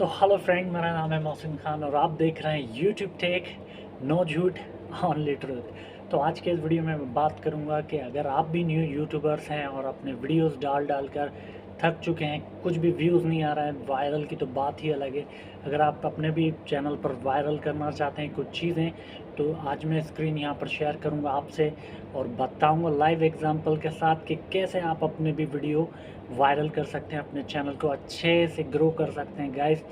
तो hello friend, मेरा नाम है मोहसिन खान और आप देख रहे हैं यूट्यूब टेक, नो झूठ ओनली ट्रूथ। तो आज के इस वीडियो में मैं बात करूंगा कि अगर आप भी न्यू यूट्यूबर्स हैं और अपने वीडियोस डाल कर थक चुके हैं, कुछ भी व्यूज़ नहीं आ रहा है, वायरल की तो बात ही अलग है। अगर आप अपने भी चैनल पर वायरल करना चाहते हैं कुछ चीज़ें, तो आज मैं स्क्रीन यहाँ पर शेयर करूँगा आपसे और बताऊँगा लाइव एग्जांपल के साथ कि कैसे आप अपने भी वीडियो वायरल कर सकते हैं, अपने चैनल को अच्छे से ग्रो कर सकते हैं। गाइस,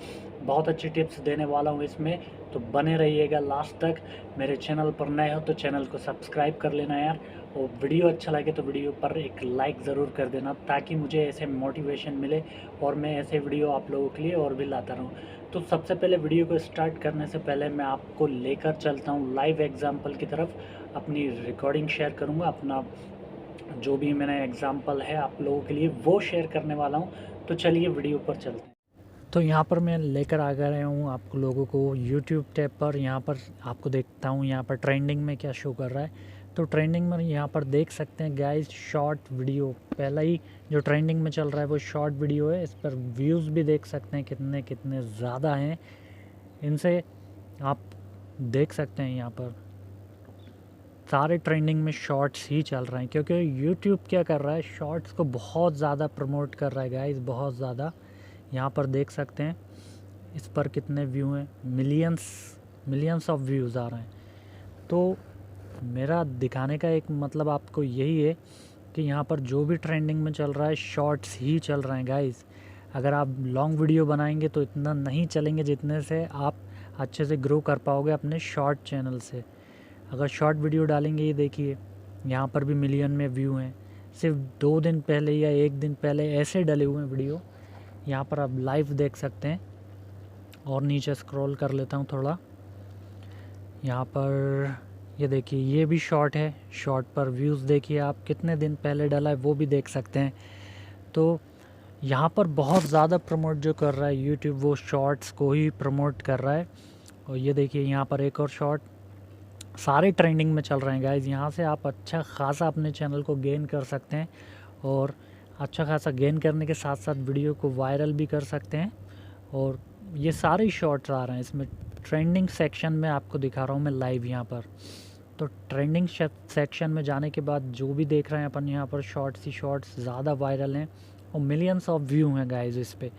बहुत अच्छी टिप्स देने वाला हूँ इसमें, तो बने रहिएगा लास्ट तक। मेरे चैनल पर नए हो तो चैनल को सब्सक्राइब कर लेना यार, और वीडियो अच्छा लगे तो वीडियो पर एक लाइक ज़रूर कर देना, ताकि मुझे ऐसे मोटिवेशन मिले और मैं ऐसे वीडियो आप लोगों के लिए और भी लाता रहूँ। तो सबसे पहले वीडियो को स्टार्ट करने से पहले मैं आपको लेकर चलता हूँ लाइव एग्जाम्पल की तरफ। अपनी रिकॉर्डिंग शेयर करूँगा, अपना जो भी मैंने एग्जाम्पल है आप लोगों के लिए वो शेयर करने वाला हूँ। तो चलिए वीडियो पर चलते हैं। तो यहाँ पर मैं लेकर आ गया हूँ आप लोगों को यूट्यूब टैब पर। यहाँ पर आपको देखता हूँ यहाँ पर ट्रेंडिंग में क्या शो कर रहा है। तो ट्रेंडिंग में यहाँ पर देख सकते हैं गाइस, शॉर्ट वीडियो पहला ही जो ट्रेंडिंग में चल रहा है वो शॉर्ट वीडियो है। इस पर व्यूज़ भी देख सकते हैं कितने कितने ज़्यादा हैं। इनसे आप देख सकते हैं यहाँ पर सारे ट्रेंडिंग में शॉर्ट्स ही चल रहे हैं, क्योंकि यूट्यूब क्या कर रहा है, शॉर्ट्स को बहुत ज़्यादा प्रमोट कर रहा है गाइस, बहुत ज़्यादा। यहाँ पर देख सकते हैं इस पर कितने व्यू हैं, मिलियंस ऑफ व्यूज़ आ रहे हैं। तो मेरा दिखाने का एक मतलब आपको यही है कि यहाँ पर जो भी ट्रेंडिंग में चल रहा है शॉर्ट्स ही चल रहे हैं गाइस। अगर आप लॉन्ग वीडियो बनाएंगे तो इतना नहीं चलेंगे जितने से आप अच्छे से ग्रो कर पाओगे अपने शॉर्ट चैनल से। अगर शॉर्ट वीडियो डालेंगे, ये देखिए यहाँ पर भी मिलियन में व्यू हैं। सिर्फ 2 दिन पहले या 1 दिन पहले ऐसे डले हुए हैं वीडियो। यहाँ पर आप लाइव देख सकते हैं, और नीचे स्क्रॉल कर लेता हूँ थोड़ा। यहाँ पर ये देखिए, ये भी शॉर्ट है। शॉर्ट पर व्यूज़ देखिए आप, कितने दिन पहले डाला है वो भी देख सकते हैं। तो यहाँ पर बहुत ज़्यादा प्रमोट जो कर रहा है यूट्यूब, वो शॉर्ट्स को ही प्रमोट कर रहा है। और ये देखिए यहाँ पर एक और शॉर्ट, सारे ट्रेंडिंग में चल रहे हैं गाइज़। यहाँ से आप अच्छा खासा अपने चैनल को गेन कर सकते हैं, और अच्छा खासा गेन करने के साथ साथ वीडियो को वायरल भी कर सकते हैं। और ये सारे शॉर्ट्स आ रहे हैं इसमें। ट्रेंडिंग सेक्शन में आपको दिखा रहा हूँ मैं लाइव यहाँ पर। तो ट्रेंडिंग सेक्शन में जाने के बाद जो भी देख रहे हैं अपन, यहाँ पर शॉर्ट्स ही शॉर्ट्स ज़्यादा वायरल हैं और मिलियंस ऑफ व्यू हैं गाइज़ इस पर।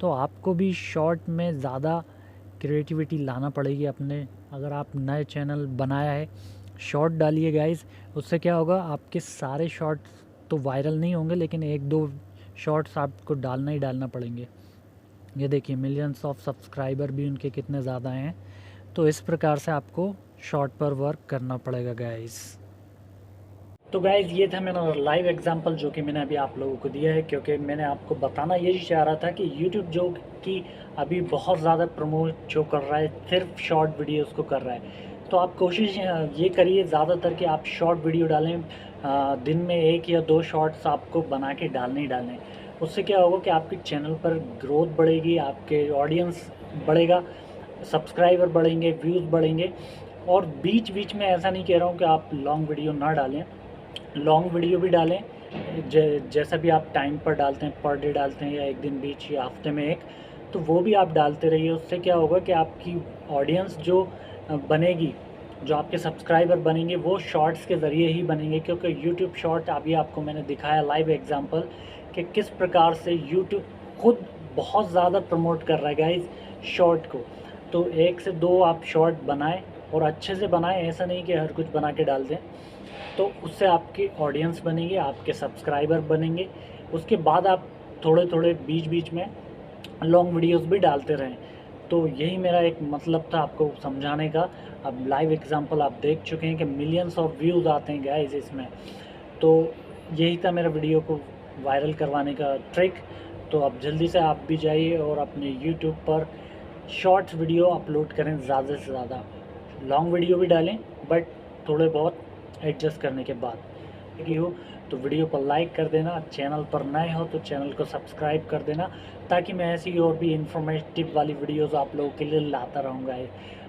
तो आपको भी शॉर्ट में ज़्यादा क्रिएटिविटी लाना पड़ेगी अपने। अगर आप नए चैनल बनाया है, शॉर्ट डालिए गाइज़। उससे क्या होगा, आपके सारे शॉर्ट्स तो वायरल नहीं होंगे, लेकिन 1-2 शॉर्ट्स आपको डालना ही डालना पड़ेंगे। ये देखिए मिलियंस ऑफ सब्सक्राइबर भी उनके कितने ज़्यादा हैं। तो इस प्रकार से आपको शॉर्ट पर वर्क करना पड़ेगा गाइज़। तो गाइज़, ये था मेरा लाइव एग्जांपल जो कि मैंने अभी आप लोगों को दिया है, क्योंकि मैंने आपको बताना यही चाह रहा था कि यूट्यूब जो कि अभी बहुत ज़्यादा प्रमोट जो कर रहा है, सिर्फ शॉर्ट वीडियोस को कर रहा है। तो आप कोशिश ये करिए ज़्यादातर कि आप शॉर्ट वीडियो डालें। दिन में 1 या 2 शॉर्ट्स आपको बना के डालने ही डालने। उससे क्या होगा कि आपके चैनल पर ग्रोथ बढ़ेगी, आपके ऑडियंस बढ़ेगा, सब्सक्राइबर बढ़ेंगे, व्यूज़ बढ़ेंगे। और बीच बीच में ऐसा नहीं कह रहा हूँ कि आप लॉन्ग वीडियो ना डालें, लॉन्ग वीडियो भी डालें। जैसा भी आप टाइम पर डालते हैं, पर डे डालते हैं या एक दिन बीच या हफ्ते में एक, तो वो भी आप डालते रहिए। उससे क्या होगा कि आपकी ऑडियंस जो बनेगी, जो आपके सब्सक्राइबर बनेंगे, वो शॉर्ट्स के ज़रिए ही बनेंगे। क्योंकि यूट्यूब शॉर्ट अभी आपको मैंने दिखाया लाइव एग्जांपल कि किस प्रकार से यूट्यूब खुद बहुत ज़्यादा प्रमोट कर रहा है गाइस शॉर्ट को। तो 1 से 2 आप शॉर्ट बनाएं, और अच्छे से बनाएं, ऐसा नहीं कि हर कुछ बना के डाल दें। तो उससे आपकी ऑडियंस बनेगी, आपके सब्सक्राइबर बनेंगे। उसके बाद आप थोड़े थोड़े बीच बीच में लॉन्ग वीडियोस भी डालते रहें। तो यही मेरा एक मतलब था आपको समझाने का। अब लाइव एग्जांपल आप देख चुके हैं कि मिलियंस ऑफ व्यूज़ आते हैं गाइस इसमें। तो यही था मेरा वीडियो को वायरल करवाने का ट्रिक। तो अब जल्दी से आप भी जाइए और अपने यूट्यूब पर शॉर्ट्स वीडियो अपलोड करें ज़्यादा से ज़्यादा। लॉन्ग वीडियो भी डालें, बट थोड़े बहुत एडजस्ट करने के बाद। लगी हो तो वीडियो पर लाइक कर देना, चैनल पर नए हो तो चैनल को सब्सक्राइब कर देना, ताकि मैं ऐसी और भी इन्फॉर्मेटिव वाली वीडियोज़ आप लोगों के लिए लाता रहूँगा।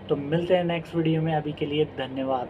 तो मिलते हैं नेक्स्ट वीडियो में, अभी के लिए धन्यवाद।